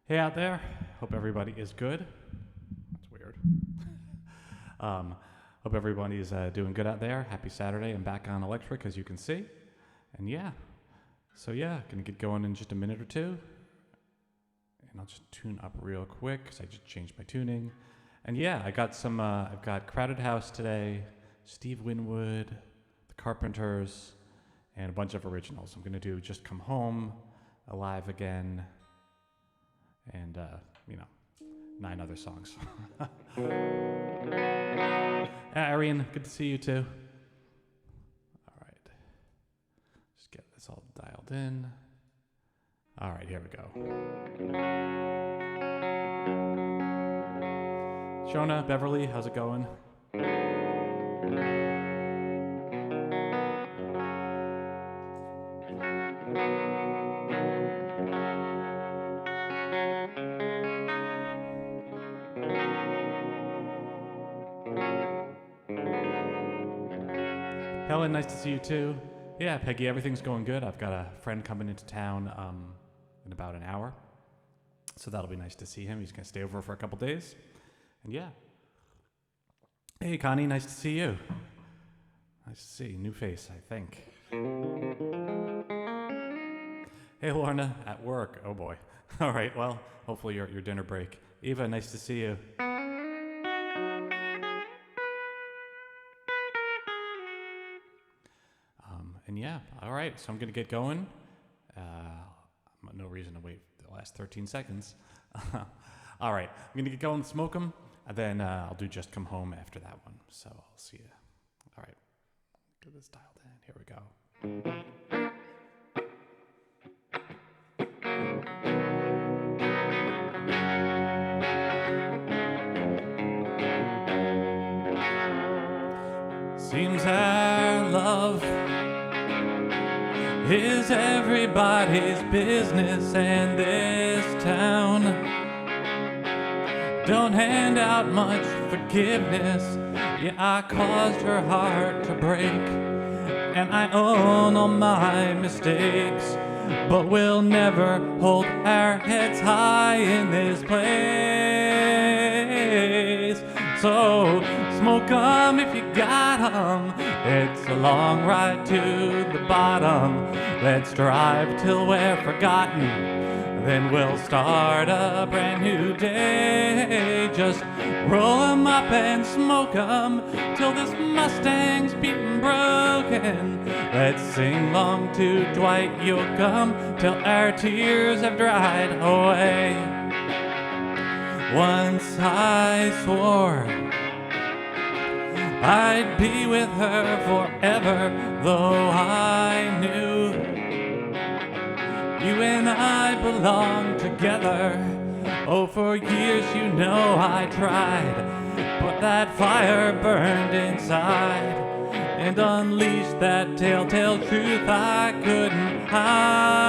Hey out there, hope everybody is good. That's weird. Hope everybody's doing good out there. Happy Saturday. I'm back on electric, as you can see. And gonna get going in just a minute or two. And I'll just tune up real quick, because I just changed my tuning. And I've got Crowded House today, Steve Winwood, the Carpenters, and a bunch of originals. I'm gonna do Just Come Home, Alive Again, and 9 other songs. Irene, good to see you too. All right, just get this all dialed in. All right, here we go. Shona, Beverly, how's it going? Helen, nice to see you too. Yeah, Peggy, everything's going good. I've got a friend coming into town in about an hour, so that'll be nice to see him. He's going to stay over for a couple days. And hey, Connie, nice to see you. Nice to see you. New face, I think. Hey, Lorna, at work. Oh, boy. All right, well, hopefully your dinner break. Eva, nice to see you. All right, so I'm going to get going. No reason to wait the last 13 seconds. All right, I'm going to get going, smoke them, and then I'll do Just Come Home after that one. So I'll see you. All right, get this dialed in. Here we go. Seems our love is everybody's business, and this town don't hand out much forgiveness. Yeah, I caused her heart to break, and I own all my mistakes, but we'll never hold our heads high in this place. So smoke 'em if you got 'em. It's a long ride to the bottom. Let's drive till we're forgotten. Then we'll start a brand new day. Just roll 'em up and smoke 'em till this Mustang's beaten broken. Let's sing long to Dwight Yoakam till our tears have dried away. Once I swore I'd be with her forever, though I knew you and I belong together. Oh, for years you know I tried, but that fire burned inside and unleashed that telltale truth I couldn't hide.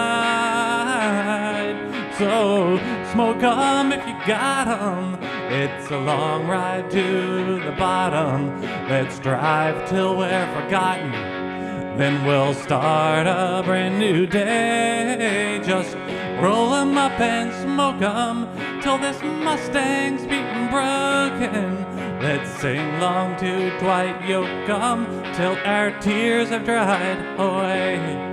So smoke 'em if you got 'em. It's a long ride to the bottom. Let's drive till we're forgotten. Then we'll start a brand new day. Just roll 'em up and smoke 'em till this Mustang's beaten broken. Let's sing long to Dwight Yoakam till our tears have dried away.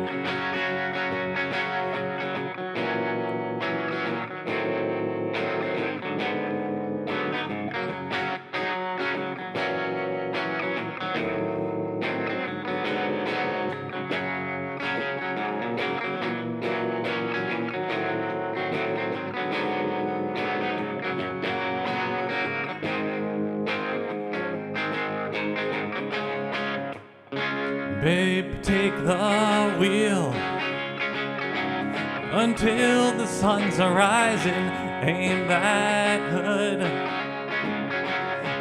Babe, take the wheel until the sun's a-rising. Aim that hood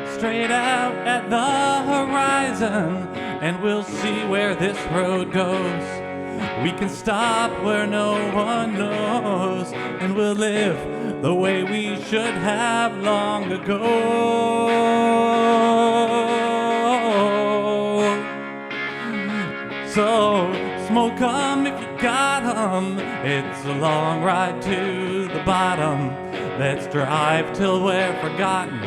straight out at the horizon, and we'll see where this road goes. We can stop where no one knows, and we'll live the way we should have long ago. So smoke 'em if you got 'em. It's a long ride to the bottom. Let's drive till we're forgotten,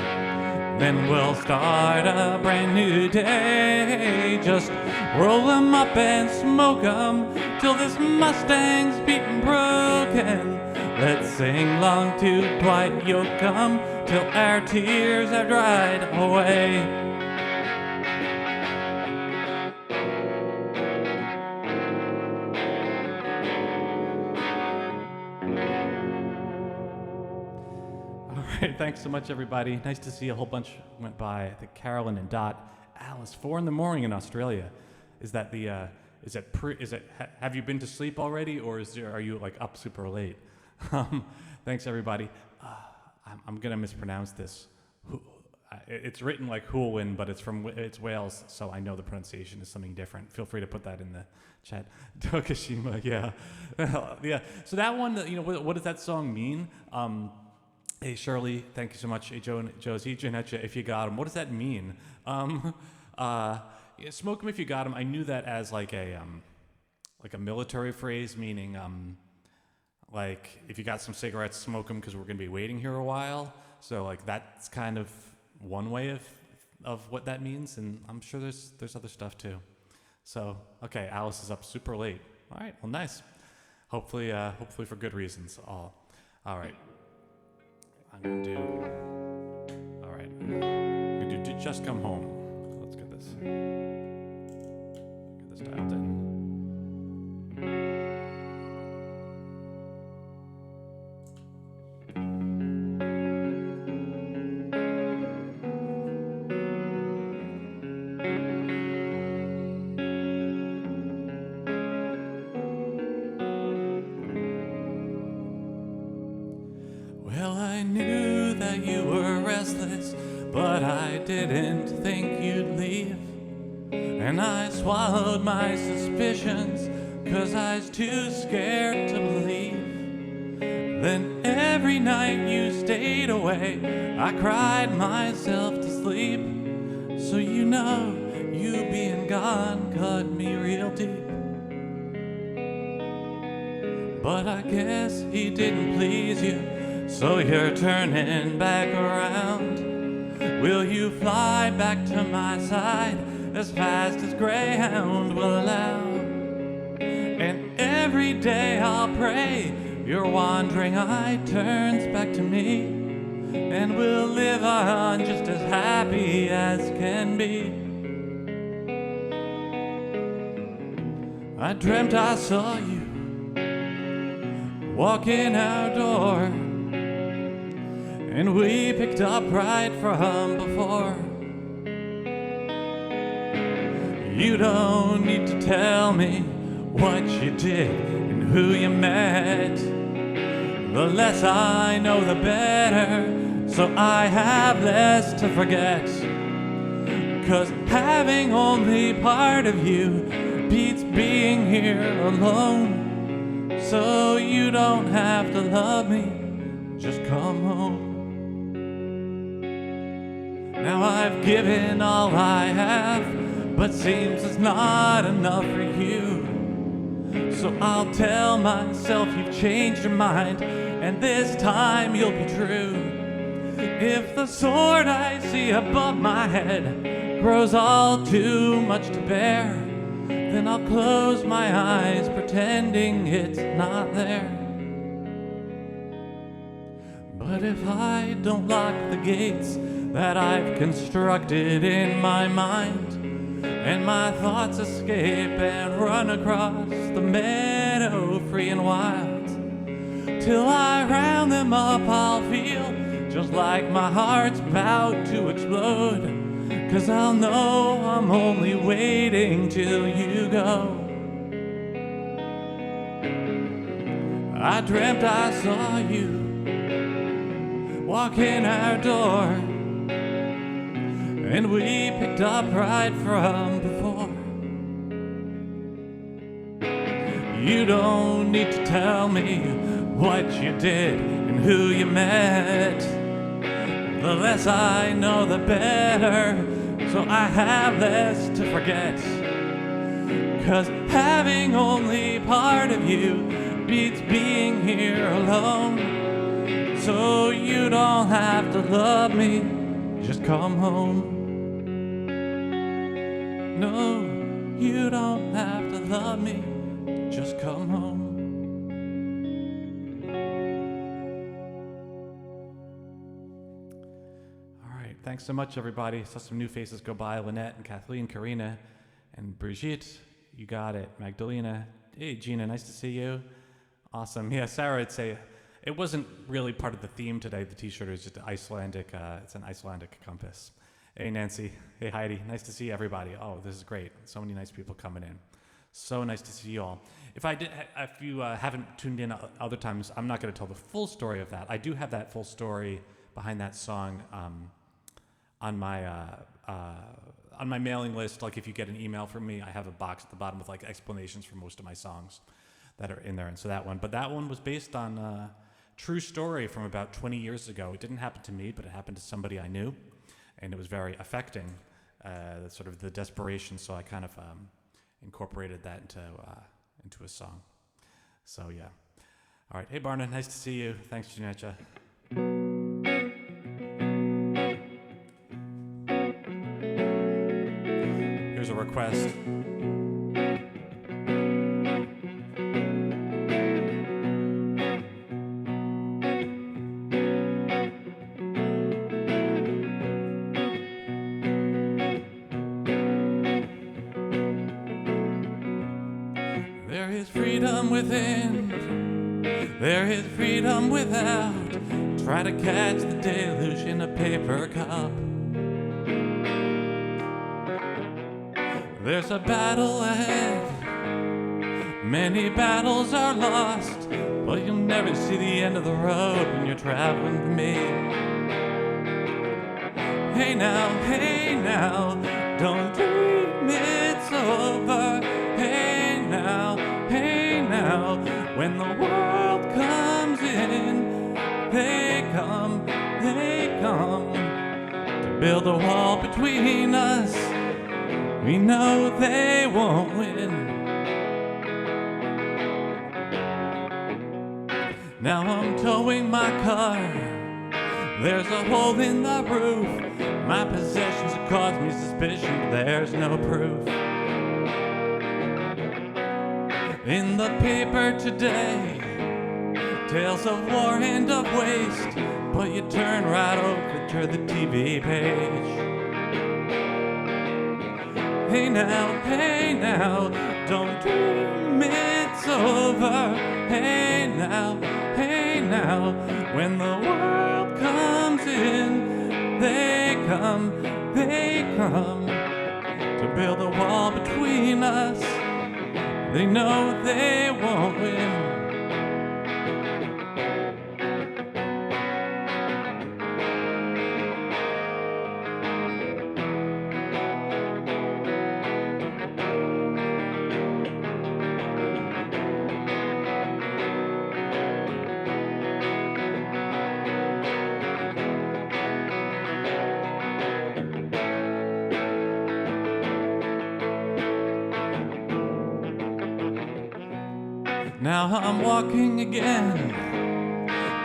then we'll start a brand new day. Just roll 'em up and smoke 'em till this Mustang's beaten broken. Let's sing long to Dwight Yoakam till our tears have dried away. Thanks so much, everybody. Nice to see a whole bunch went by. I think Carolyn and Dot. Alice, 4 a.m. in Australia. Is that the? Have you been to sleep already, or are you like up super late? Thanks, everybody. I'm gonna mispronounce this. It's written like Hulwyn, but it's Wales, so I know the pronunciation is something different. Feel free to put that in the chat. Tokashima, yeah, yeah. So that one, what does that song mean? Hey Shirley, thank you so much. Hey Josie, Janetcha, if you got him. What does that mean? Smoke 'em if you got him. I knew that as like a military phrase, meaning like if you got some cigarettes, smoke 'em because we're gonna be waiting here a while. So like that's kind of one way of what that means, and I'm sure there's other stuff too. So okay, Alice is up super late. All right, well nice. Hopefully for good reasons. All right. I'm gonna do Just Come Home. Let's get this dialed in. But I didn't think you'd leave, and I swallowed my suspicions 'cause I was too scared to believe. Then every night you stayed away, I cried myself to sleep. So you being gone cut me real deep. But I guess he didn't please you, so you're turning back around. Will you fly back to my side as fast as Greyhound will allow? And every day I'll pray your wandering eye turns back to me, and we'll live on just as happy as can be. I dreamt I saw you walk in our door, and we picked up right from before. You don't need to tell me what you did and who you met. The less I know, the better, so I have less to forget. 'Cause having only part of you beats being here alone. So you don't have to love me, just come home. Now I've given all I have, but seems it's not enough for you. So I'll tell myself you've changed your mind, and this time you'll be true. If the sword I see above my head grows all too much to bear, then I'll close my eyes pretending it's not there. But if I don't lock the gates that I've constructed in my mind, and my thoughts escape and run across the meadow free and wild, till I round them up I'll feel just like my heart's about to explode. 'Cause I'll know I'm only waiting till you go. I dreamt I saw you walk in our door, and we picked up right from before. You don't need to tell me what you did and who you met. The less I know, the better, so I have less to forget. 'Cause having only part of you beats being here alone. So you don't have to love me, just come home. No, you don't have to love me, just come home. All right, thanks so much, everybody. Saw some new faces go by. Lynette and Kathleen, Karina, and Brigitte. You got it. Magdalena. Hey, Gina, nice to see you. Awesome. Yeah, Sarah, I'd say it wasn't really part of the theme today. The t-shirt is just Icelandic. It's an Icelandic compass. Hey, Nancy. Hey, Heidi. Nice to see everybody. Oh, this is great. So many nice people coming in. So nice to see you all. If you haven't tuned in other times, I'm not going to tell the full story of that. I do have that full story behind that song on my mailing list. Like if you get an email from me, I have a box at the bottom with like explanations for most of my songs that are in there. And so that one was based on a true story from about 20 years ago. It didn't happen to me, but it happened to somebody I knew. And it was very affecting, sort of the desperation. So I kind of incorporated that into a song. So yeah. All right. Hey, Barna. Nice to see you. Thanks, Janetcha. Here's a request. There is freedom within, there is freedom without. Try to catch the deluge in a paper cup. There's a battle ahead, many battles are lost, but you'll never see the end of the road when you're traveling with me. Hey now, don't dream it's over. Hey now, when the world comes in, they come to build a wall between us. We know they won't win. Now I'm towing my car. There's a hole in the roof. My possessions have caused me suspicion, but there's no proof. In the paper today, tales of war and of waste, but you turn right over to the TV page. Hey now, don't dream it's over. Hey now, when the world comes in, they come to build a wall between us. They know they won't win. Now I'm walking again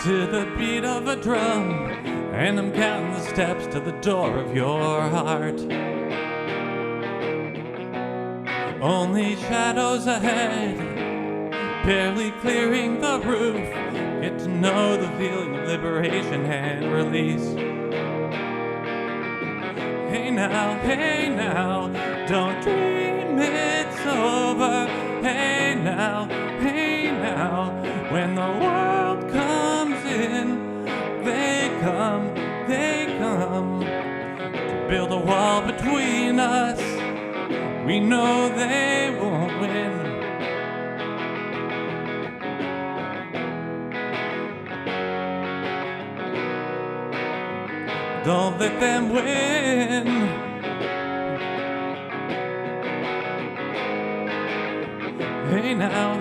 to the beat of a drum, and I'm counting the steps to the door of your heart. Only shadows ahead, barely clearing the roof. Get to know the feeling of liberation and release. Hey now, don't dream it's over. Hey now, when the world comes in, they come to build a wall between us. We know they won't win. Don't let them win. Hey now.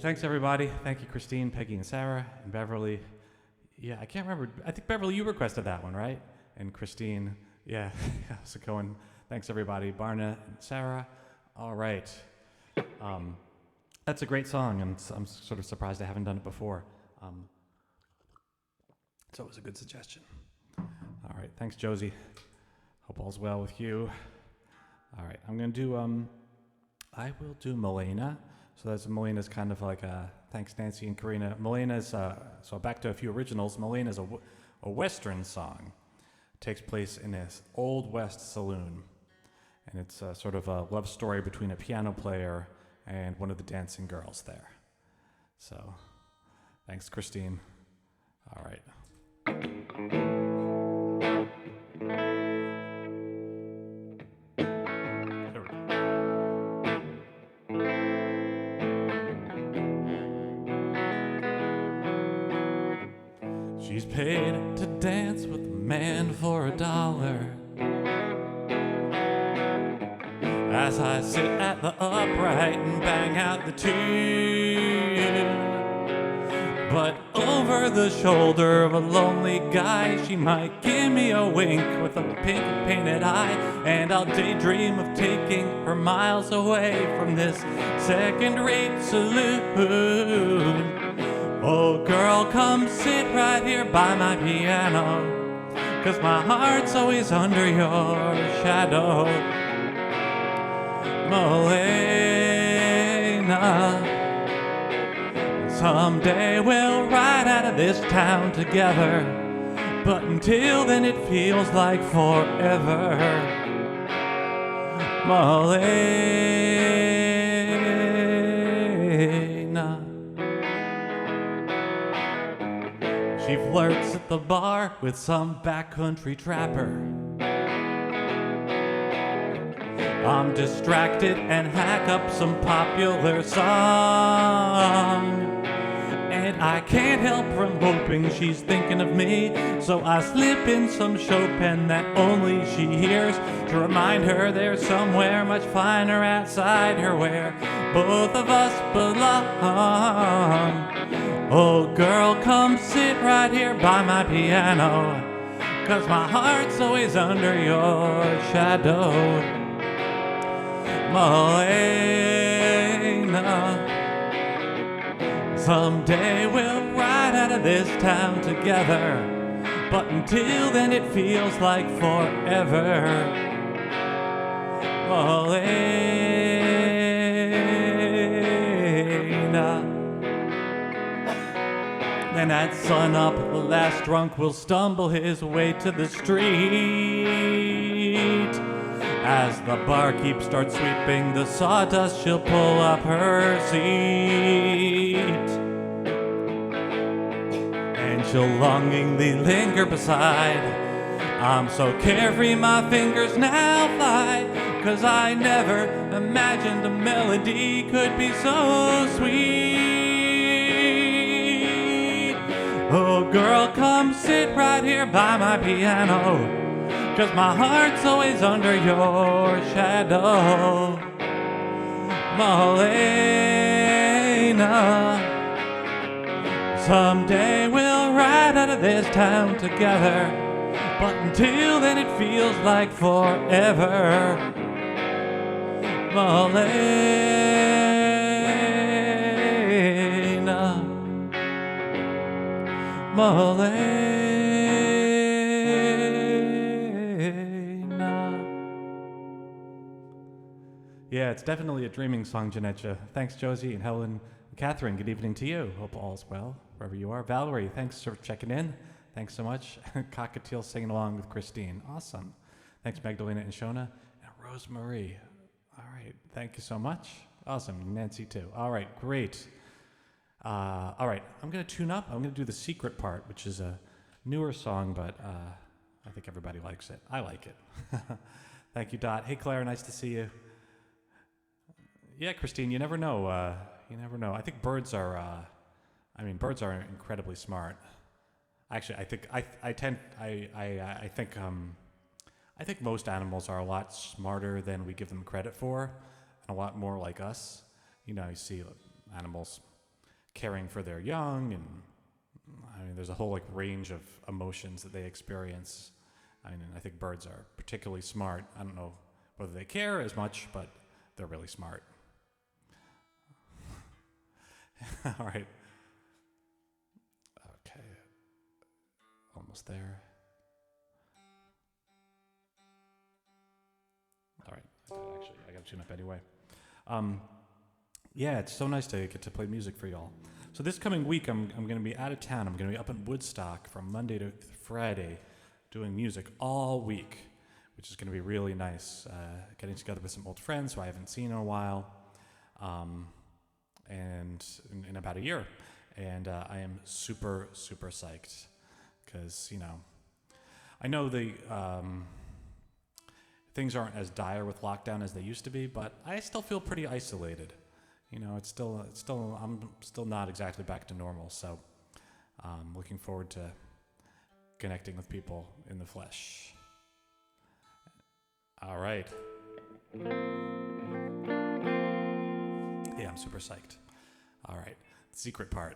Thanks, everybody. Thank you, Christine, Peggy, and Sarah, and Beverly. Yeah, I can't remember. I think, Beverly, you requested that one, right? and Christine. Yeah, how's it going? Thanks everybody, Barna and Sarah. All right. That's a great song, and I'm sort of surprised I haven't done it before. So it was a good suggestion. All right, thanks, Josie. Hope all's well with you. All right, I'm gonna do. I will do Malena. So that's Malena's kind of like a. Thanks, Nancy and Karina. Malena's. So back to a few originals. Malena's a Western song. It takes place in this Old West saloon, and it's sort of a love story between a piano player and one of the dancing girls there. So, thanks, Christine. All right. She's paid to dance with a man for $1. As I sit at the upright and bang out the tune. But over the shoulder of a lonely guy, she might give me a wink with a pink painted eye, and I'll daydream of taking her miles away from this second-rate saloon. Oh girl, come sit right here by my piano, 'cause my heart's always under your shadow. Malena, someday we'll ride out of this town together, but until then it feels like forever. Malena. She flirts at the bar with some backcountry trapper. I'm distracted and hack up some popular song, and I can't help from hoping she's thinking of me, so I slip in some Chopin that only she hears, to remind her there's somewhere much finer outside her where both of us belong. Oh girl, come sit right here by my piano, 'cause my heart's always under your shadow. Malena, someday we'll ride out of this town together, but until then it feels like forever. Malena. Then at sunup, the last drunk will stumble his way to the street. As the barkeep starts sweeping the sawdust, she'll pull up her seat, and she'll longingly linger beside. I'm so carefree my fingers now fly, 'cause I never imagined a melody could be so sweet. Oh girl, come sit right here by my piano, 'cause my heart's always under your shadow. Malena, someday we'll ride out of this town together, but until then it feels like forever. Malena, Malena. Yeah, it's definitely a dreaming song, Janetcha. Thanks, Josie and Helen and Catherine. Good evening to you. Hope all's well wherever you are. Valerie, thanks for checking in. Thanks so much. Cockatiel singing along with Christine. Awesome. Thanks, Magdalena and Shona. And Rosemarie. All right. Thank you so much. Awesome. Nancy, too. All right. Great. All right. I'm going to tune up. I'm going to do the secret part, which is a newer song, but I think everybody likes it. I like it. Thank you, Dot. Hey, Claire. Nice to see you. Yeah, Christine, you never know. You never know. I think birds are, birds are incredibly smart. Actually, I think most animals are a lot smarter than we give them credit for, and a lot more like us. You know, you see animals caring for their young, and there's a whole range of emotions that they experience, I mean, I think birds are particularly smart. I don't know whether they care as much, but they're really smart. All right. Okay. Almost there. All right. I got to tune up anyway. Yeah, it's so nice to get to play music for y'all. So this coming week, I'm going to be out of town. I'm going to be up in Woodstock from Monday to Friday doing music all week, which is going to be really nice. Getting together with some old friends who I haven't seen in a while, and in about a year. And I am super, super psyched because, I know things aren't as dire with lockdown as they used to be, but I still feel pretty isolated. I'm still not exactly back to normal, so looking forward to connecting with people in the flesh. All right. Yeah, I'm super psyched. All right, secret part.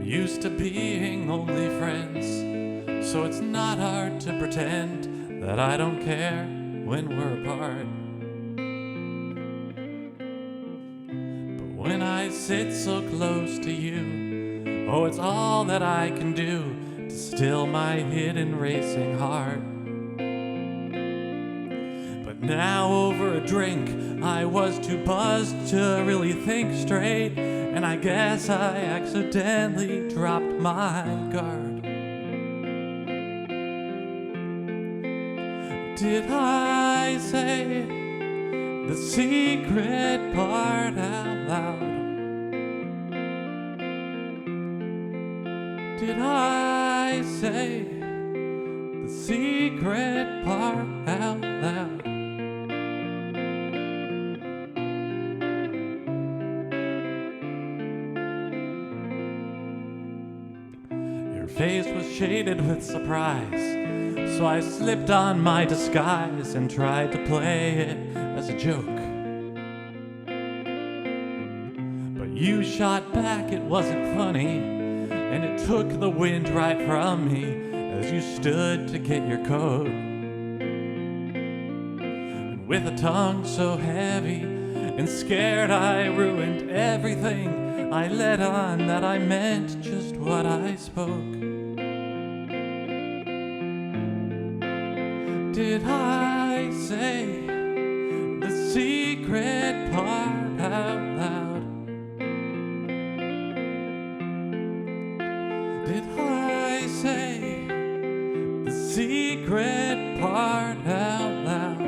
Used to being only friends, so it's not hard to pretend that I don't care when we're apart. But when I sit so close to you, oh, it's all that I can do to still my hidden racing heart. But now over a drink, I was too buzzed to really think straight, and I guess I accidentally dropped my guard. Did I say the secret part out loud? Did I say the secret part out loud? Face was shaded with surprise, so I slipped on my disguise and tried to play it as a joke. But you shot back, it wasn't funny, and it took the wind right from me as you stood to get your coat. And with a tongue so heavy and scared I ruined everything, I let on that I meant just what I spoke. Did I say the secret part out loud? Did I say the secret part out loud?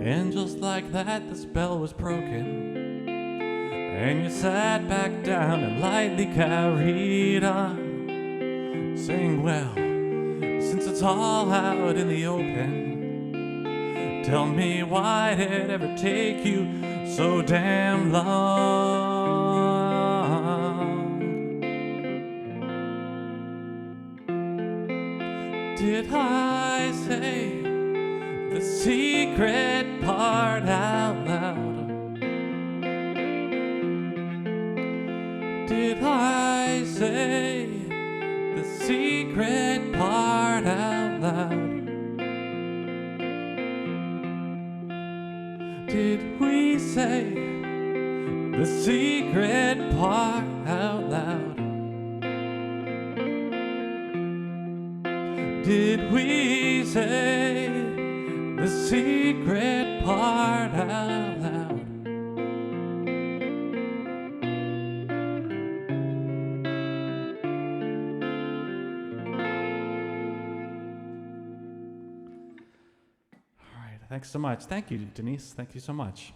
And just like that, the spell was broken, and you sat back down and lightly carried on, saying, well, since it's all out in the open, tell me, why did it ever take you so damn long? Did I say the secret part out loud? Did I say the secret part out loud? Did we say the secret part out loud? Did we say the secret part out loud? Thanks so much. Thank you, Denise. Thank you so much.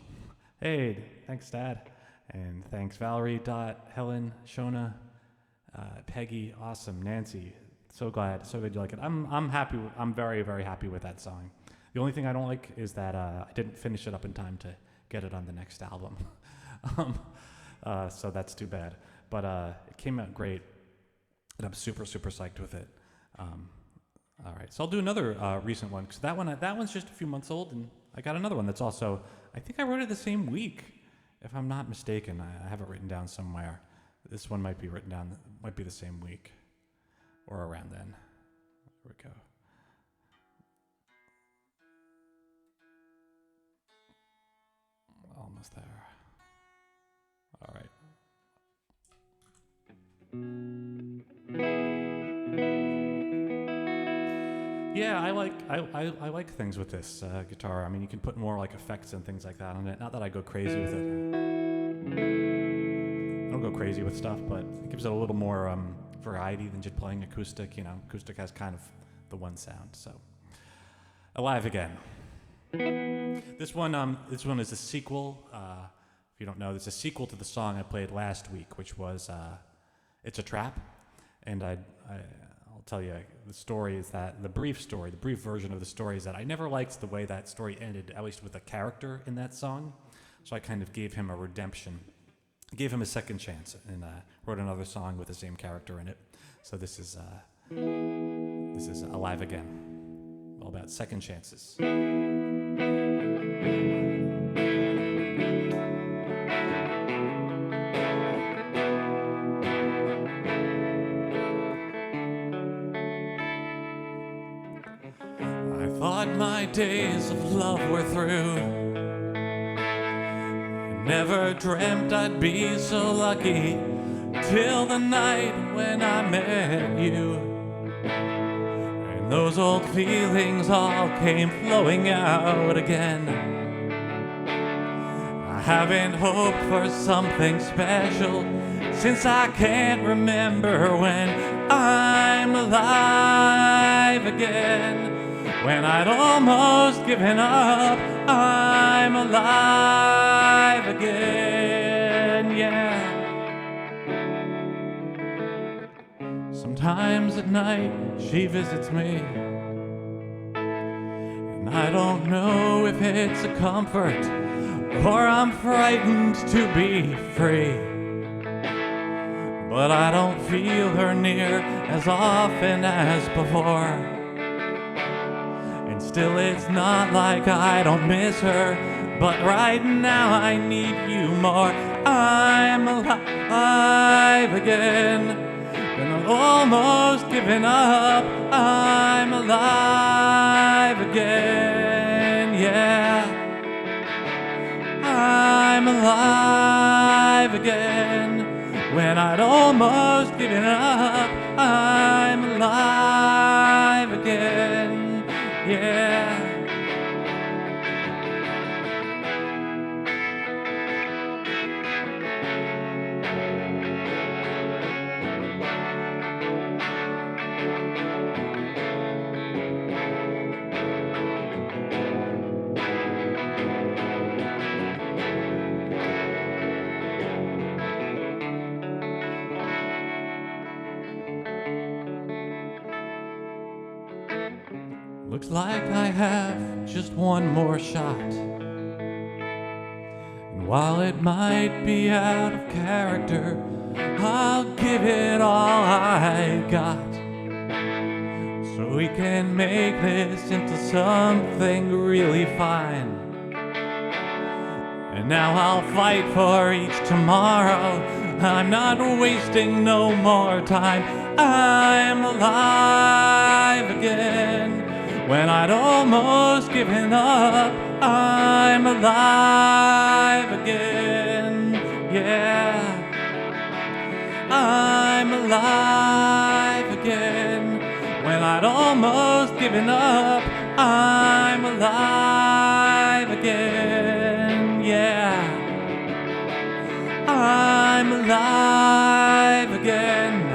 Hey, thanks, Dad. And thanks, Valerie, Dot, Helen, Shona, Peggy, awesome, Nancy. So glad you like it. I'm happy. I'm very, very happy with that song. The only thing I don't like is that I didn't finish it up in time to get it on the next album. So that's too bad. But it came out great, and I'm super, super psyched with it. All right, so I'll do another recent one, because that one's just a few months old, and I got another one that's also, I think I wrote it the same week, if I'm not mistaken. I have it written down somewhere. This one might be written down, might be the same week, or around then. Here we go. Almost there. All right. Yeah, I like things with this guitar. I mean, you can put more like effects and things like that on it. Not that I go crazy with it. I don't go crazy with stuff, but it gives it a little more variety than just playing acoustic. You know, acoustic has kind of the one sound. So, Alive Again. This one is a sequel. If you don't know, it's a sequel to the song I played last week, which was "It's a Trap," and I'll tell you the story is that the brief version of the story is that I never liked the way that story ended, at least with a character in that song. So I kind of gave him a redemption, gave him a second chance, and wrote another song with the same character in it. So this is Alive Again, all about second chances. I thought my days of love were through. I never dreamt I'd be so lucky till the night when I met you. And those old feelings all came flowing out again. I haven't hoped for something special since I can't remember when I'm alive again. When I'd almost given up, I'm alive again, yeah. Sometimes at night she visits me, and I don't know if it's a comfort or I'm frightened to be free. But I don't feel her near as often as before. Still, it's not like I don't miss her, but right now I need you more. I'm alive again, and I've almost given up. I'm alive again, yeah. I'm alive again, when I'd almost given up. I'm alive again. Yeah. Looks like I have just one more shot. And while it might be out of character, I'll give it all I got. So we can make this into something really fine. And now I'll fight for each tomorrow. I'm not wasting no more time. I'm alive again. When I'd almost given up, I'm alive again, yeah. I'm alive again. When I'd almost given up, I'm alive again, yeah. I'm alive again.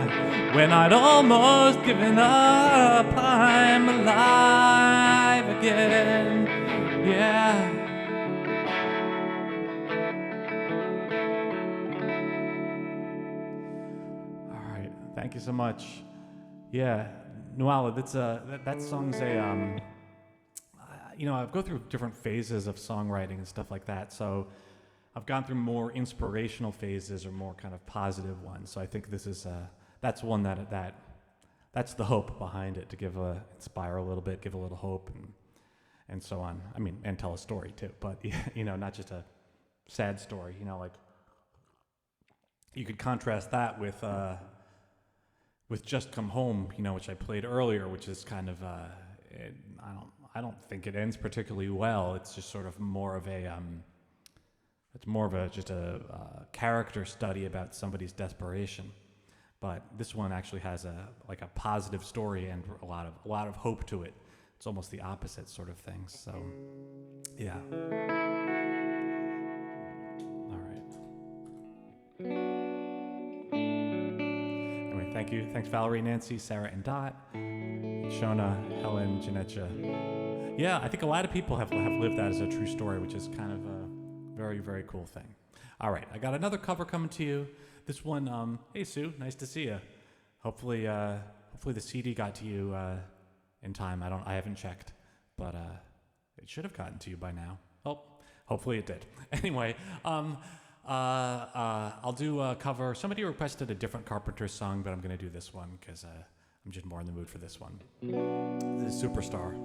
When I'd almost given up, I'm alive again, yeah. All right, thank you so much. Yeah, Noala, that song's a, I go through different phases of songwriting and stuff like that. So I've gone through more inspirational phases or more kind of positive ones. So I think this is that's one that's the hope behind it, to inspire a little bit, give a little hope, and so on. I mean, and tell a story too, but not just a sad story. Like you could contrast that with Just Come Home, which I played earlier, which is kind of I don't think it ends particularly well. It's just sort of more of a just a character study about somebody's desperation. But this one actually has a positive story and a lot of hope to it. It's almost the opposite sort of thing. So, yeah. All right. Anyway, thank you. Thanks, Valerie, Nancy, Sarah, and Dot, Shona, Helen, Janetcha. Yeah, I think a lot of people have lived that as a true story, which is kind of a very, very cool thing. All right, I got another cover coming to you. This one, hey Sue, nice to see you. Hopefully the CD got to you in time. I haven't checked, but it should have gotten to you by now. Oh, hopefully it did. Anyway, I'll do a cover. Somebody requested a different Carpenters song, but I'm going to do this one because I'm just more in the mood for this one. This is Superstar.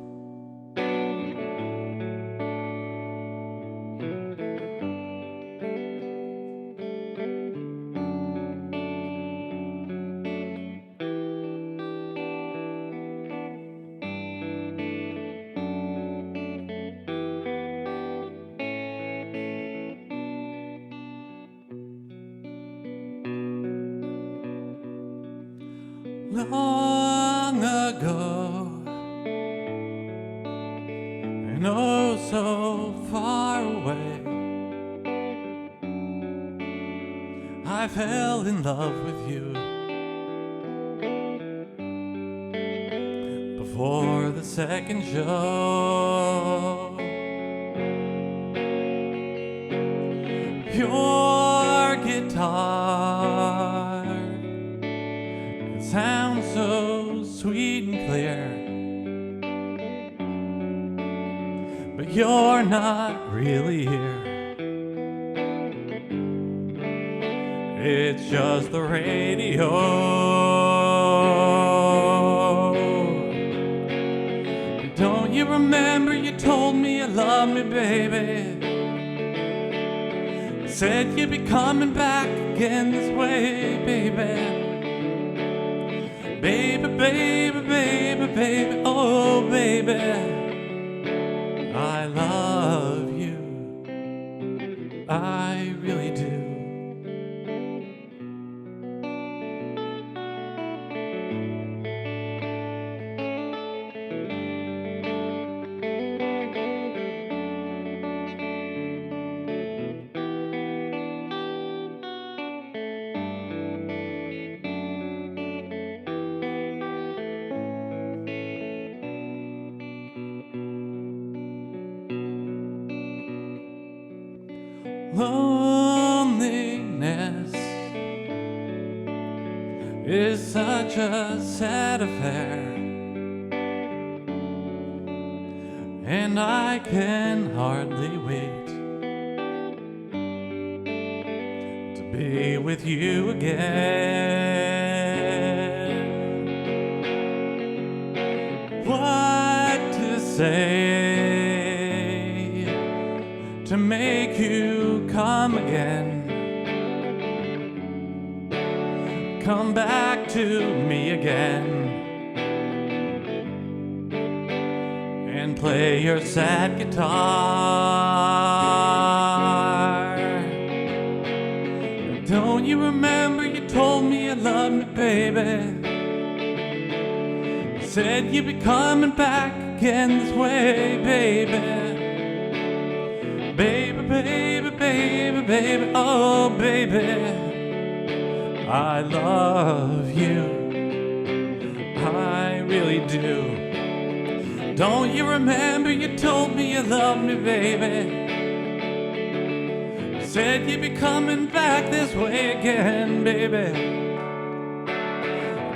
Long ago, and oh so far away, I fell in love with you before the second show. Your guitar, sounds so sweet and clear, but you're not really here. It's just the radio. Don't you remember you told me you loved me, baby? Said you'd be coming back again this way, baby. Baby, baby, baby, baby, oh baby, I love you, I really do. Loneliness is such a sad affair, and I can hardly wait to be with you again. What to say to make you come again? Come back to me again and play your sad guitar. Don't you remember you told me you loved me, baby? Said you'd be coming back again this way, baby. Baby, baby, baby, baby, oh baby, I love you, I really do. Don't you remember you told me you loved me, baby? Said you'd be coming back this way again, baby.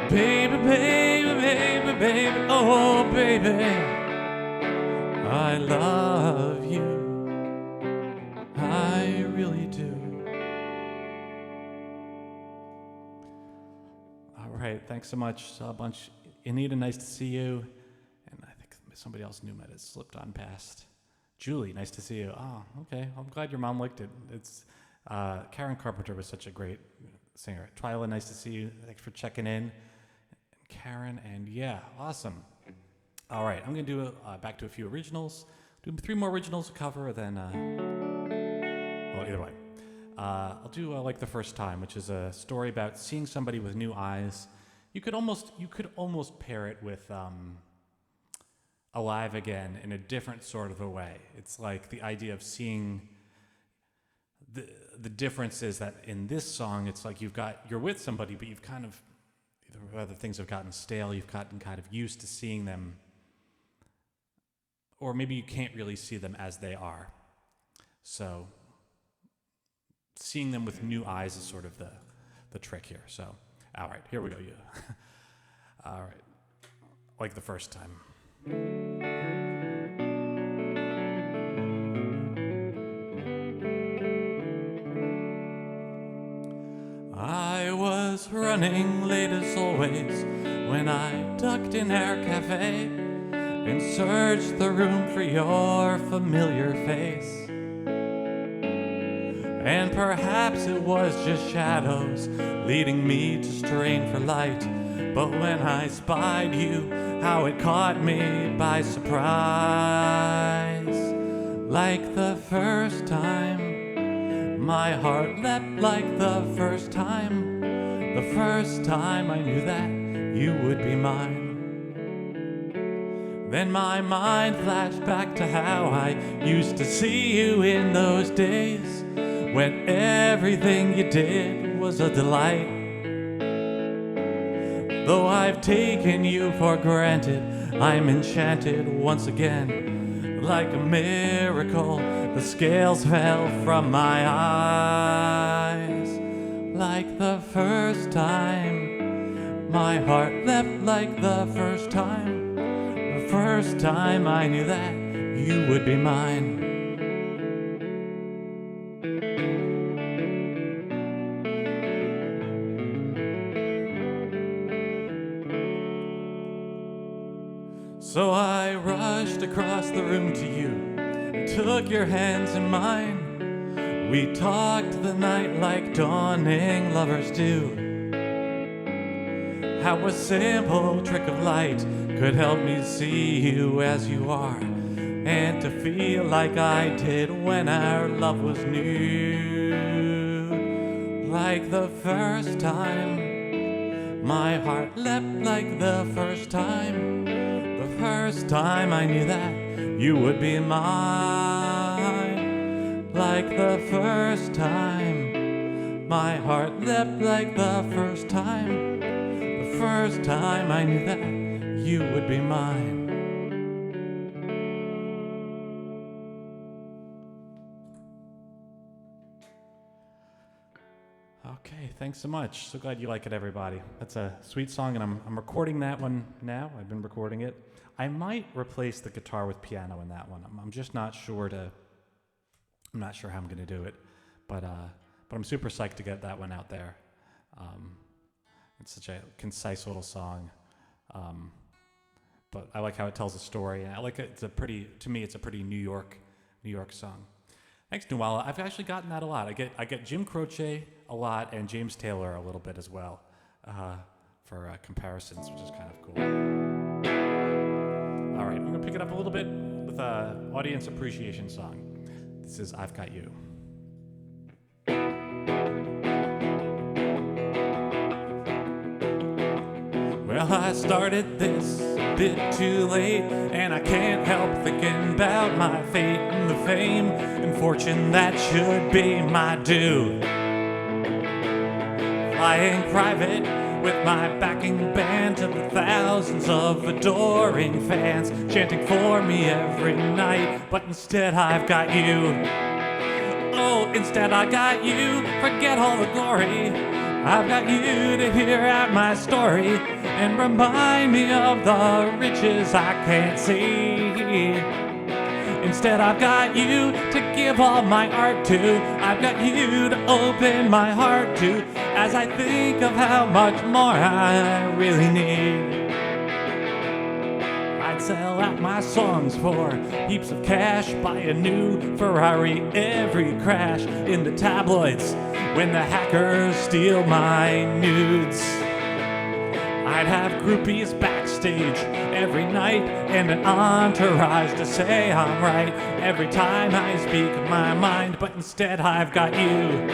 Baby, baby, baby, baby, oh baby, I love you, I really do. All right, thanks so much. Saw a bunch. Anita, nice to see you. And I think somebody else new might have slipped on past. Julie, nice to see you. Oh, okay. I'm glad your mom liked it. It's Karen Carpenter was such a great singer. Twyla, nice to see you. Thanks for checking in. And Karen, and yeah, awesome. All right, I'm going to do back to a few originals. Do 3 more originals to cover, then, well, either way. I'll do Like the First Time, which is a story about seeing somebody with new eyes. You could almost pair it with Alive Again in a different sort of a way. It's like the idea of seeing the difference is that in this song, it's like you're with somebody, but you've kind of, either things have gotten stale, you've gotten kind of used to seeing them, or maybe you can't really see them as they are. So seeing them with new eyes is sort of the trick here. So, all right, here we go. All right, Like the First Time. I was running late as always when I ducked in our cafe and searched the room for your familiar face. And perhaps it was just shadows leading me to strain for light. But when I spied you, how it caught me by surprise. Like the first time, my heart leapt like the first time. The first time I knew that you would be mine. Then my mind flashed back to how I used to see you in those days, when everything you did was a delight. Though I've taken you for granted, I'm enchanted once again. Like a miracle, the scales fell from my eyes. Like the first time, my heart leapt like the first time. The first time I knew that you would be mine. So I rushed across the room to you and took your hands in mine. We talked the night like dawning lovers do. How a simple trick of light could help me see you as you are, and to feel like I did when our love was new. Like the first time, my heart leapt like the first time. The first time I knew that you would be mine. Like the first time, my heart leapt like the first time. The first time I knew that you would be mine. Okay, thanks so much. So glad you like it, everybody. That's a sweet song, and I'm recording that one now. I've been recording it. I might replace the guitar with piano in that one. I'm just not sure I'm not sure how I'm going to do it, but I'm super psyched to get that one out there. It's such a concise little song, but I like how it tells a story, and I like it. To me, it's a pretty New York song. Thanks, Nuala. I've actually gotten that a lot. I get Jim Croce a lot and James Taylor a little bit as well for comparisons, which is kind of cool. All right, I'm going to pick it up a little bit with an audience appreciation song. This is I've Got You. Well, I started this a bit too late, and I can't help thinking about my fate and the fame and fortune that should be my due. Flying private with my backing band to the thousands of adoring fans chanting for me every night, but instead I've got you. Oh, instead I got you. Forget all the glory. I've got you to hear out my story and remind me of the riches I can't see. instead I've got you to give all my art to. I've got you to open my heart to, as I think of how much more I really need. I'd sell out my songs for heaps of cash, buy a new Ferrari every crash in the tabloids when the hackers steal my nudes. I'd have groupies backstage every night and an entourage to say I'm right every time I speak my mind, but instead I've got you.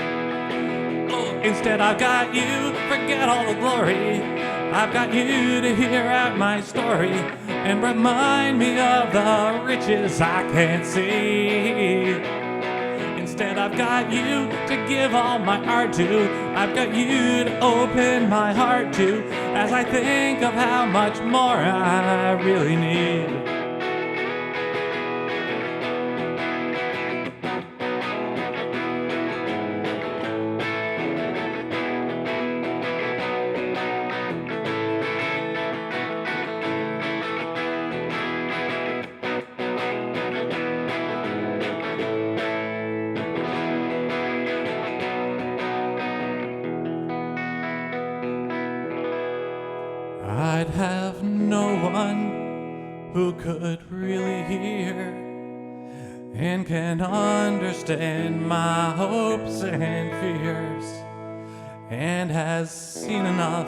Oh, instead I've got you, forget all the glory. I've got you to hear out my story and remind me of the riches I can't see. Instead I've got you to give all my art to. I've got you to open my heart to, as I think of how much more I really need. I'd have no one who could really hear and can understand my hopes and fears, and has seen enough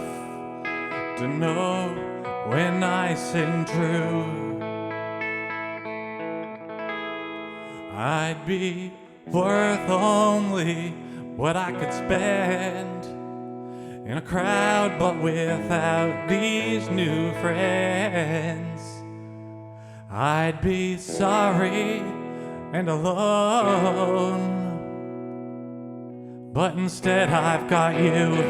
to know when I sing true. I'd be worth only what I could spend in a crowd, but without these new friends, I'd be sorry and alone. But instead I've got you.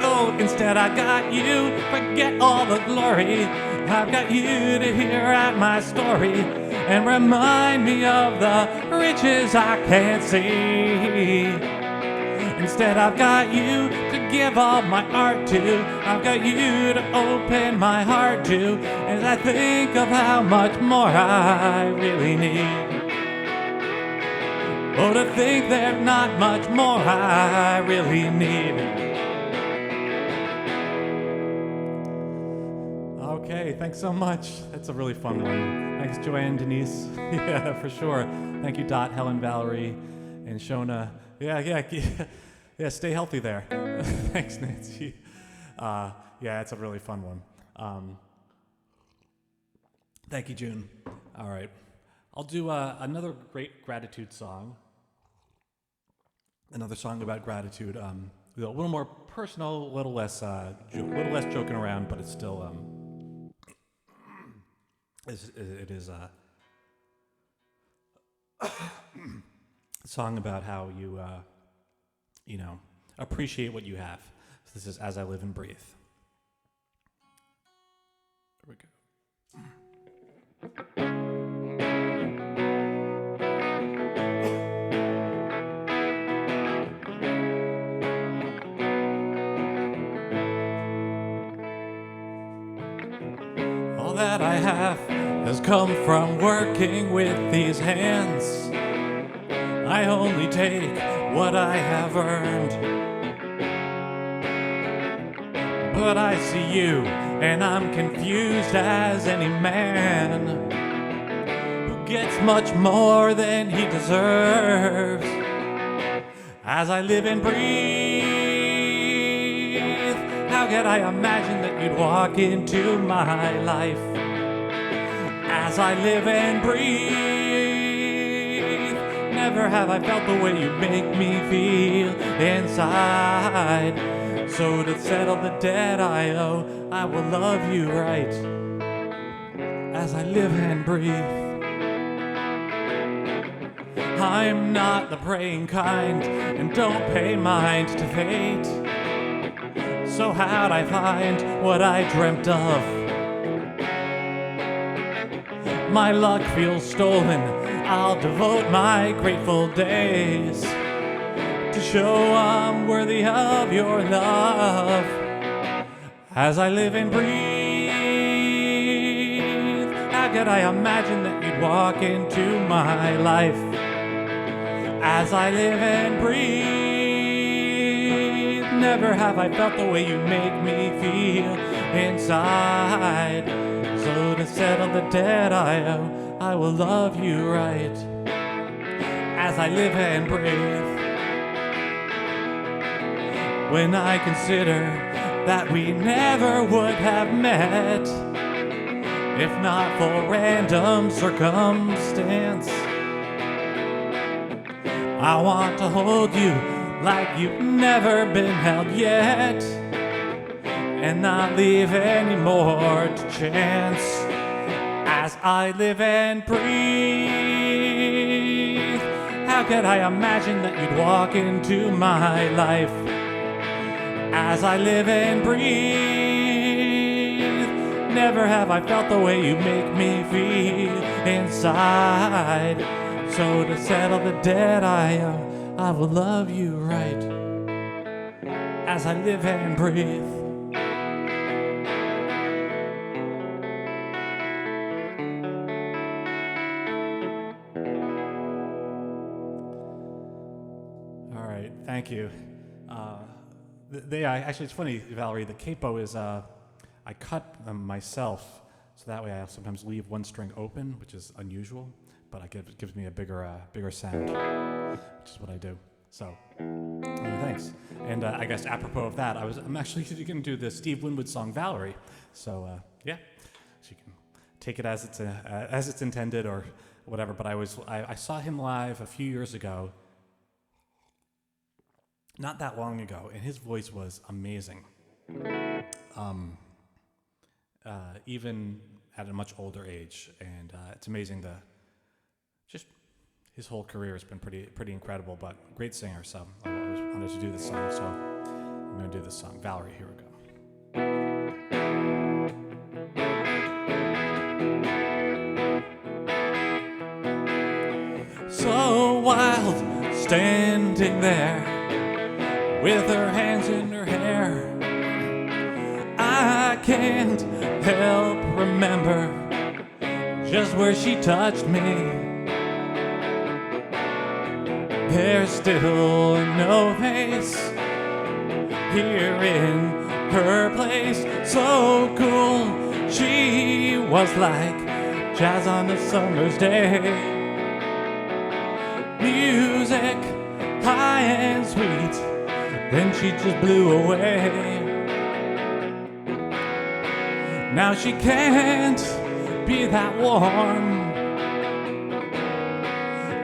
Oh, instead I got you, forget all the glory. I've got you to hear out my story and remind me of the riches I can't see. Instead I've got you to give all my art to. I've got you to open my heart to, as I think of how much more I really need. Oh, to think there's not much more I really need. Okay, thanks so much. That's a really fun one. Thanks, Joanne, Denise. Yeah, for sure. Thank you, Dot, Helen, Valerie, and Shona. Yeah, stay healthy there. Thanks, Nancy. Yeah, it's a really fun one. Thank you, June. All right. I'll do another great gratitude song. Another song about gratitude. A little more personal, a little less joking around, but it's still it is a song about how you appreciate what you have. So this is As I Live and Breathe. Here we go. All that I have has come from working with these hands. I only take what I have earned. But I see you, and I'm confused as any man who gets much more than he deserves. As I live and breathe, how could I imagine that you'd walk into my life? As I live and breathe, never have I felt the way you make me feel inside. So to settle the debt I owe, I will love you right as I live and breathe. I'm not the praying kind and don't pay mind to fate. So how'd I find what I dreamt of? My luck feels stolen. I'll devote my grateful days to show I'm worthy of your love. As I live and breathe, how could I imagine that you'd you'd walk into my life as I live and breathe. Never have I felt the way you make me feel inside. So to settle the debt I owe, I will love you right as I live and breathe. When I consider that we never would have met if not for random circumstance, I want to hold you like you've never been held yet, and not leave any more to chance as I live and breathe. How could I imagine that you'd walk into my life as I live and breathe? Never have I felt the way you make me feel inside. So to settle the debt I owe, I will love you right as I live and breathe. All right, thank you. Actually, it's funny, Valerie, the capo is, I cut them myself, so that way I sometimes leave one string open, which is unusual, but it gives me a bigger sound, which is what I do. So, thanks. And I guess apropos of that, I'm actually going to do the Steve Winwood song Valerie. So yeah, so you can take it as it's intended or whatever. But I saw him live a few years ago. Not that long ago, and his voice was amazing. Even at a much older age, and it's amazing just his whole career has been pretty incredible. But great singer, so I always wanted to do this song. So I'm going to do this song, Valerie. Here we go. So wild, standing there with her hands in her hair, I can't help remember just where she touched me. There's still no face here in her place. So cool, she was like jazz on a summer's day. Music high and sweet, then she just blew away. Now she can't be that warm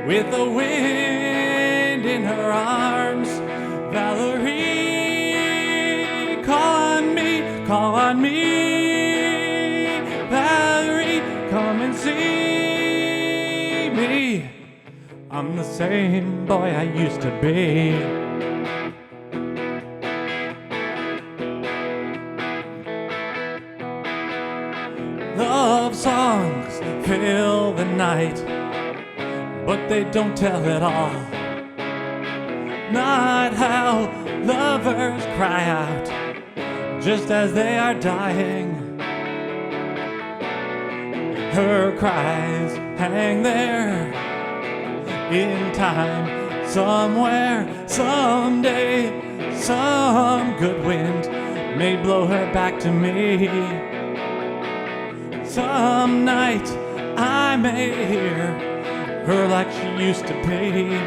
with the wind in her arms. Valerie, call on me. Valerie, come and see me. I'm the same boy I used to be. Love songs fill the night, but they don't tell it all. Not how lovers cry out just as they are dying. Her cries hang there in time, somewhere, someday. Some good wind may blow her back to me. Some night I may hear her like she used to be.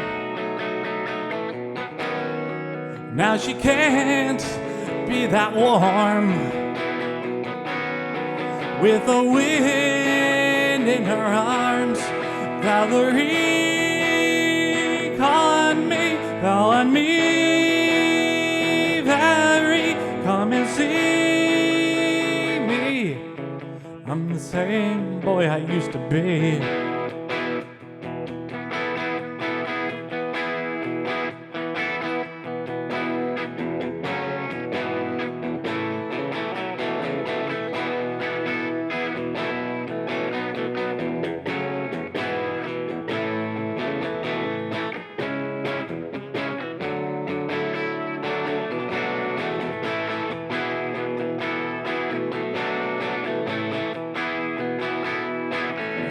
Now she can't be that warm with the wind in her arms. Valerie, call on me. Valerie, come and see me. I'm the same boy I used to be.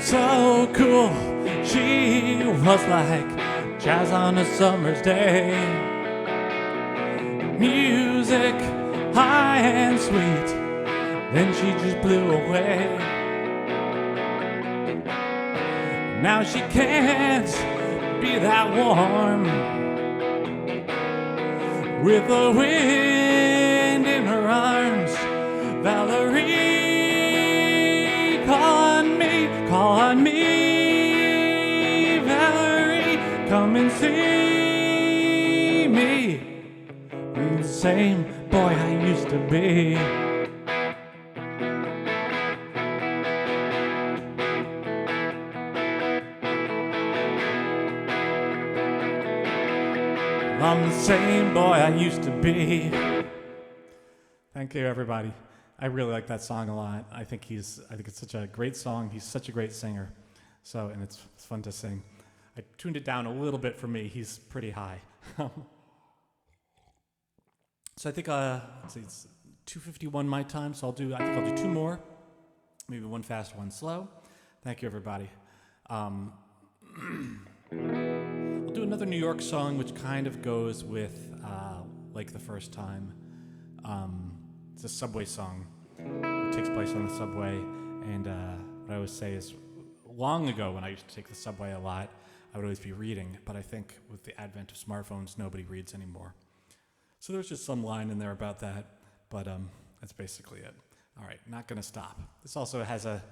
So cool, she was like jazz on a summer's day. Music high and sweet, then she just blew away. Now she can't be that warm with the wind in her arms. Valerie, call on me, Valerie, come and see me. I'm the same boy I used to be. I'm the same boy I used to be. Thank you, everybody. I really like that song a lot. I think it's such a great song. He's such a great singer. So, and it's fun to sing. I tuned it down a little bit for me. He's pretty high. So I think let's see, it's 2:51 my time. So I think I'll do two more, maybe one fast, one slow. Thank you, everybody. I'll do another New York song, which kind of goes with Like the First Time. It's a subway song. It takes place on the subway, and what I always say is, long ago when I used to take the subway a lot, I would always be reading, but I think with the advent of smartphones, nobody reads anymore. So there's just some line in there about that, but that's basically it. All right, not gonna stop. This also has a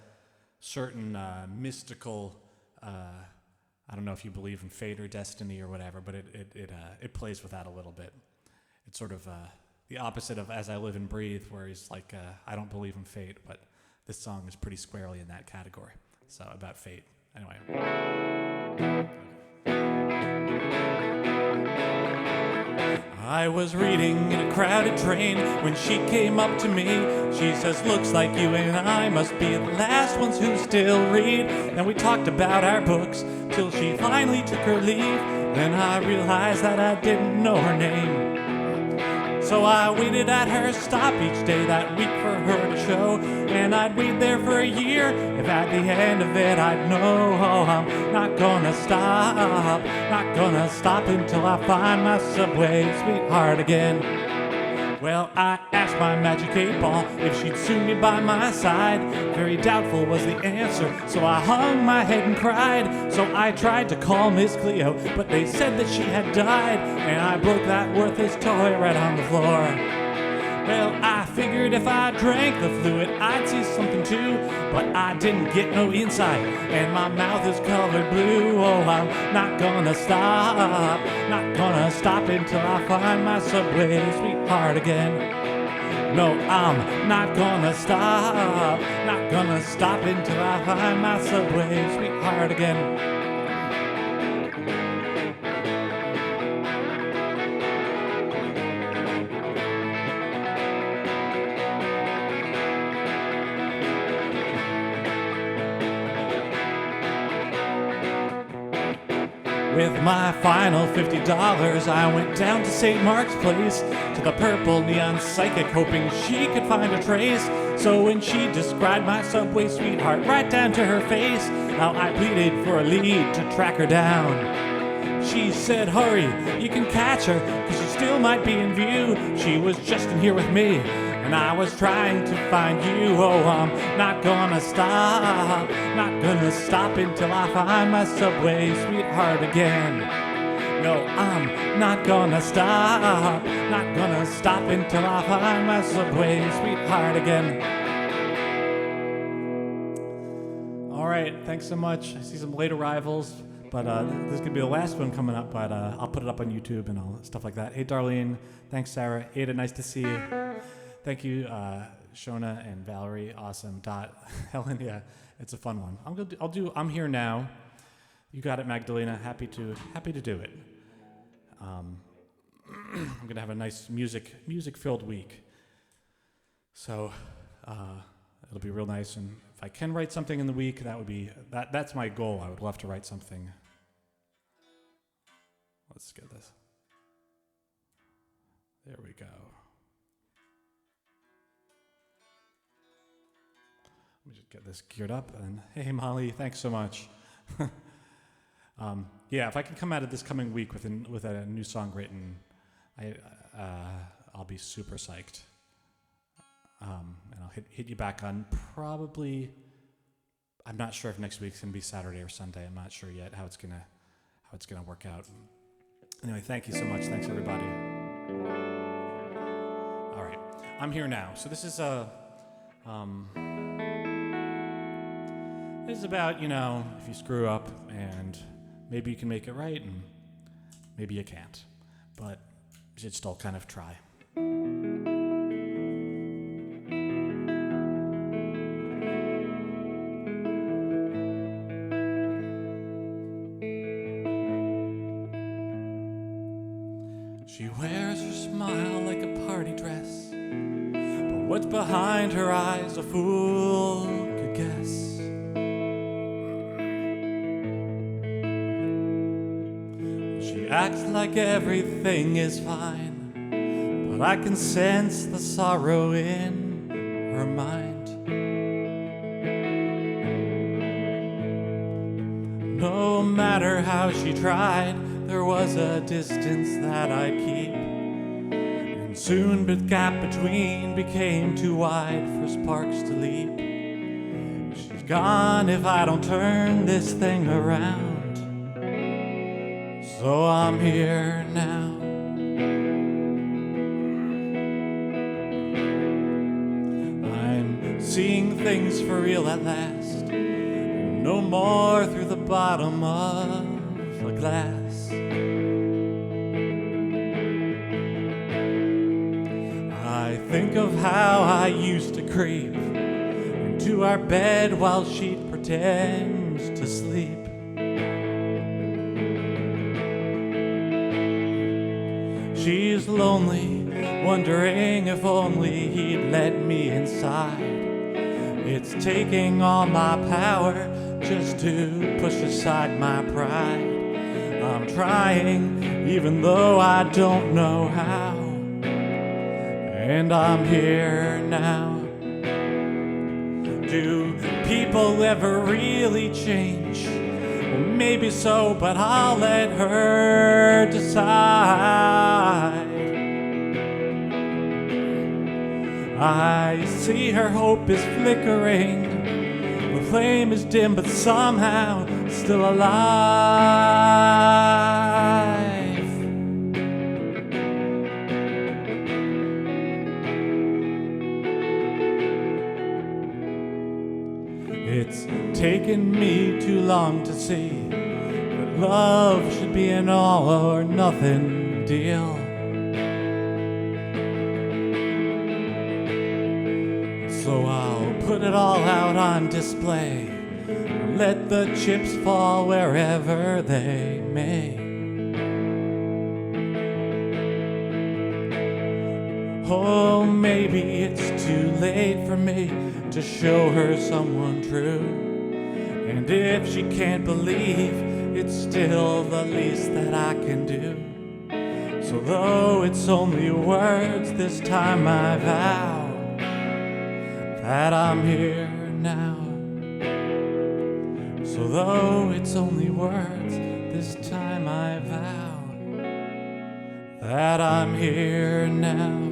certain mystical, I don't know if you believe in fate or destiny or whatever, but it plays with that a little bit. It's sort of the opposite of As I Live and Breathe, where he's like, I don't believe in fate, but this song is pretty squarely in that category. So about fate. Anyway. I was reading in a crowded train when she came up to me. She says, looks like you and I must be the last ones who still read. Then we talked about our books till she finally took her leave. Then I realized that I didn't know her name. So I waited at her stop each day that week for her to show. And I'd wait there for a year, if at the end of it I'd know. I'm not gonna stop, not gonna stop until I find my subway sweetheart again. Well, I asked my magic 8-ball if she'd soon be by my side. Very doubtful was the answer, so I hung my head and cried. So I tried to call Miss Cleo, but they said that she had died. And I broke that worthless toy right on the floor. Well, I figured if I drank the fluid, I'd see something too. But I didn't get no insight, and my mouth is colored blue. Oh, I'm not gonna stop, not gonna stop until I find my subway sweetheart again. No, I'm not gonna stop, not gonna stop until I find my subway sweetheart again. With my final $50, I went down to St. Mark's Place, to the purple neon psychic, hoping she could find a trace. So when she described my subway sweetheart right down to her face, now I pleaded for a lead to track her down. She said, hurry, you can catch her, 'cause she still might be in view. She was just in here with me, and I was trying to find you. Oh, I'm not gonna stop, not gonna stop until I find my subway sweetheart again. No, I'm not gonna stop, not gonna stop until I find my subway sweetheart again. All right, thanks so much. I see some late arrivals, but this is gonna be the last one coming up, but I'll put it up on YouTube and all stuff like that. Hey, Darlene. Thanks, Sarah. Ada, nice to see you. Thank you, Shona and Valerie. Awesome. Dot. Helen, yeah, it's a fun one. I'm Here Now. You got it, Magdalena. Happy to do it. I'm gonna have a nice music-filled week. So it'll be real nice. And if I can write something in the week, that's my goal. I would love to write something. Let's get this. There we go. Let me just get this geared up. And hey, Molly, thanks so much. Yeah, if I can come out of this coming week with a new song written, I'll be super psyched. And I'll hit you back on probably. I'm not sure if next week's gonna be Saturday or Sunday. I'm not sure yet how it's gonna work out. Anyway, thank you so much. Thanks everybody. All right, I'm here now. So this is this is about, if you screw up and maybe you can make it right and maybe you can't, but you should still kind of try. She wears her smile like a party dress, but what's behind her eyes a fool could guess. She acts like everything is fine, but I can sense the sorrow in her mind. No matter how she tried, there was a distance that I'd keep, and soon the gap between became too wide for sparks to leap. She's gone if I don't turn this thing around, so I'm here now. I'm seeing things for real at last, no more through the bottom of a glass. I think of how I used to creep into our bed while she'd pretend to sleep. She's lonely, wondering if only he'd let me inside. It's taking all my power just to push aside my pride. I'm trying, even though I don't know how. And I'm here now. Do people ever really change? Well, maybe so, but I'll let her decide. I see her hope is flickering. The flame is dim, but somehow still alive. It's taken me too long to see that love should be an all or nothing deal. So I'll put it all out on display, let the chips fall wherever they may. Oh, maybe it's too late for me to show her someone true, and if she can't believe, it's still the least that I can do. So though it's only words, this time I vow that I'm here now. So though it's only words, this time I vow that I'm here now.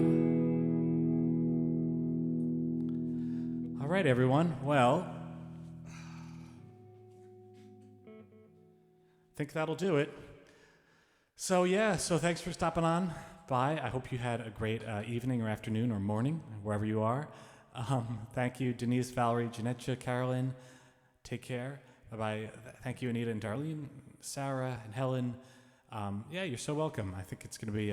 All right, everyone. Well, I think that'll do it. So thanks for stopping on by. I hope you had a great evening or afternoon or morning, wherever you are. Thank you, Denise, Valerie, Janetcha, Carolyn. Take care. Bye-bye. Thank you, Anita and Darlene, Sarah and Helen. You're so welcome. I think it's gonna be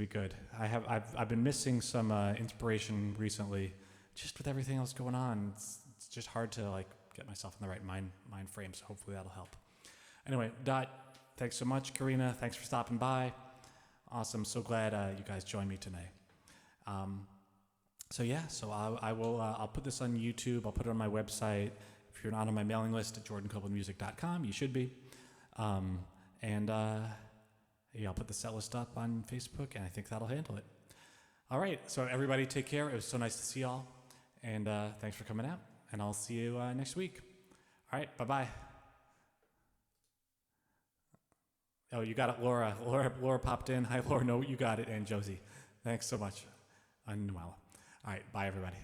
good. I've been missing some inspiration recently, just with everything else going on. It's just hard to get myself in the right mind frame. So hopefully that'll help. Anyway, Dot, thanks so much. Karina, thanks for stopping by. Awesome. So glad you guys joined me today. I'll put this on YouTube. I'll put it on my website. If you're not on my mailing list at jordancopelandmusic.com, you should be. I'll put the set list up on Facebook, and I think that'll handle it. All right, so everybody take care. It was so nice to see y'all. And thanks for coming out. And I'll see you next week. All right, bye-bye. Oh, you got it, Laura. Laura popped in. Hi, Laura. No, you got it. And Josie. Thanks so much. All right, bye, everybody.